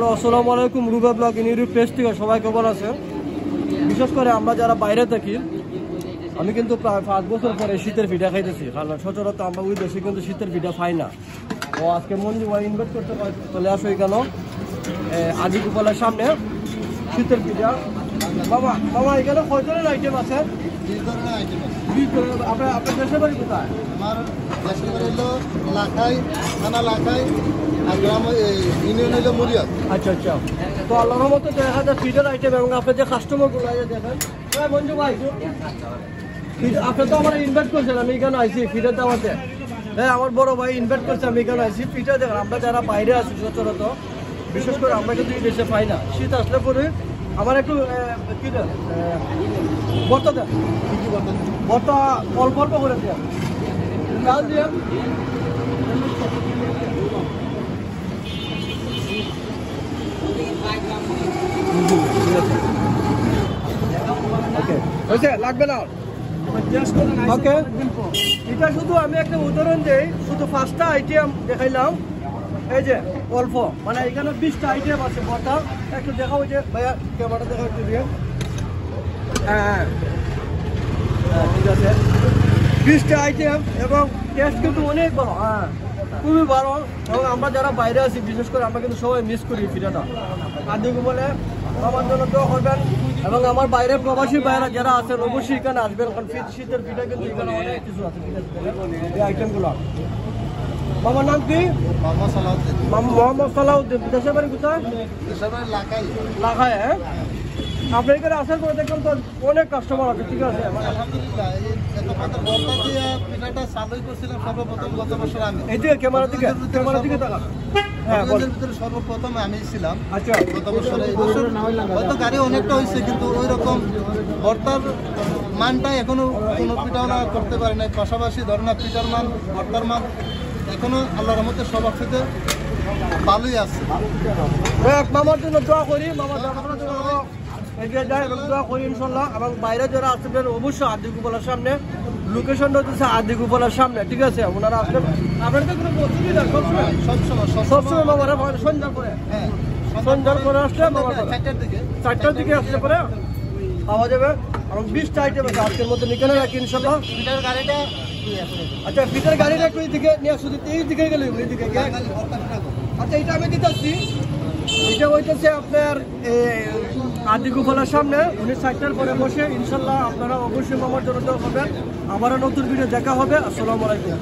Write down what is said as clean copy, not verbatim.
Hello, আসসালামু আলাইকুম। Ruba blog YouTube page থেকে সবাই কেমন আছে? বিশেষ করে আমরা যারা বাইরে থাকি, আমি কিন্তু প্রায় 5 বছর পরে শীতের পিঠা খাইতেছি, কারণ সচরাচর আমরা ওই দেশে কিন্তু শীতের পিঠা পাই না। ও আজকে মন্দির ইনভাইট করতে চলে আসো এখানে আজিকুপালের সামনে শীতের পিঠা। বাবা বাবা এখানে কয় ধরনের আইটেম আছে? আপনার দেশের বাড়ি কোথায়? আমার দেশের বাড়ি হলো লাখাই, থানা লাখাই, আর গ্রাম ইউনিয়ন হলো মুরিয়াদ। আচ্ছা আচ্ছা, তো আল্লাহর মতো দেখা যায় পিঠার আইটেম এবং আপনার যে কাস্টমারগুলো দেখেন। মঞ্জু ভাই, আপনি তো আমার ইনভাইট করছেন, আমি এখানে আইসি পিঠার দাওয়াতে। হ্যাঁ, আমার বড় ভাই ইনভাইট করছে, আমি এখানে আইসি পিঠা দেখেন। আমরা যারা বাইরে আছি সচরাচর, বিশেষ করে আমরা কিন্তু এই দেশে পাই না। শীত আসলে পরে আমার একটু কি দেন বর্তা দেন, বর্তা অল্প অল্প করে দেন, ডাল দিয়ে লাগবে না। ওকে, এটা শুধু আমি একটা উদাহরণ দিই, শুধু 5টা আইটেম দেখাইলাম। এই যে অল্প, মানে এখানে 20টা আইটেম আছে। বর্তা একটু দেখাও, যে ভাইয়া ক্যামেরা দেখা একটু দিয়ে। হ্যাঁ ঠিক আছে, 20টা আইটেম এবং টেস্ট কিন্তু অনেক ভালো। হ্যাঁ, খুবই ভালো। এবং আমরা যারা বাইরে আছি, বিশেষ করে আমরা কিন্তু সবাই মিস করি পিঠাটা। আদিকে বলে আমার জন্য দোয়া করবেন, এবং আমার বাইরে প্রবাসী বাইরা যারা আছেন অবশ্যই এখানে আসবেন, কারণ শীতের পিঠা কিন্তু এখানে অনেক কিছু আছে এই আইটেমগুলো। মামার নাম কি? মোহাম্মদ সালাউদ্দিন। দেশের বাড়ি কোথায়? লাখায়। হ্যাঁ, আপনি এখানে আসার পরে দেখলাম তো অনেক কাস্টমার আছে। ঠিক আছে, সর্বপ্রথম আমি ছিলাম। আচ্ছা, গত বছরে হয়তো গাড়ি অনেকটা হয়েছে, কিন্তু ওই রকম ভর্তার মানটা এখনো কোনো পিঠাওয়ালা করতে পারে নাই। পাশাপাশি ধরনের পিঠার মান, ভর্তার মান এখনো আল্লাহর রহমতে সবার সাথে ভালোই আছে। মামার জন্য দোয়া করি, মামার এগিয়ে যায় এবং দোয়া করি ইনশাল্লাহ। এবং বাইরে যারা আসবেন অবশ্যই আদিকুপালার সামনে, লোকেশনটা হচ্ছে আদিকুপালার সামনে। ঠিক আছে, ওনারা আসবেন। আপনাদের কোনো অসুবিধা সবসময় মামারা সন্ধ্যার পরে, হ্যাঁ সন্ধ্যার পরে আসলে 4টার দিকে আসলে পরে পাওয়া যাবে। এবং 20টা আইটেম আছে আজকের মধ্যে নিকেলে রাখি ইনশাল্লাহ। পিঠার গাড়িটা আচ্ছা, পিঠার গাড়িটা একটু দিকে নিয়ে আসো, এই দিকে গেলে ওই দিকে। আচ্ছা, এটা আমি দিতেছি। এটা হইতেছে আপনার আদিকুপালার সামনে। উনি 4টার পরে বসে ইনশাল্লাহ। আপনারা অবশ্যই মামার জন্য দেওয়া হবেন। আবারও নতুন ভিডিও দেখা হবে। আসসালামু আলাইকুম।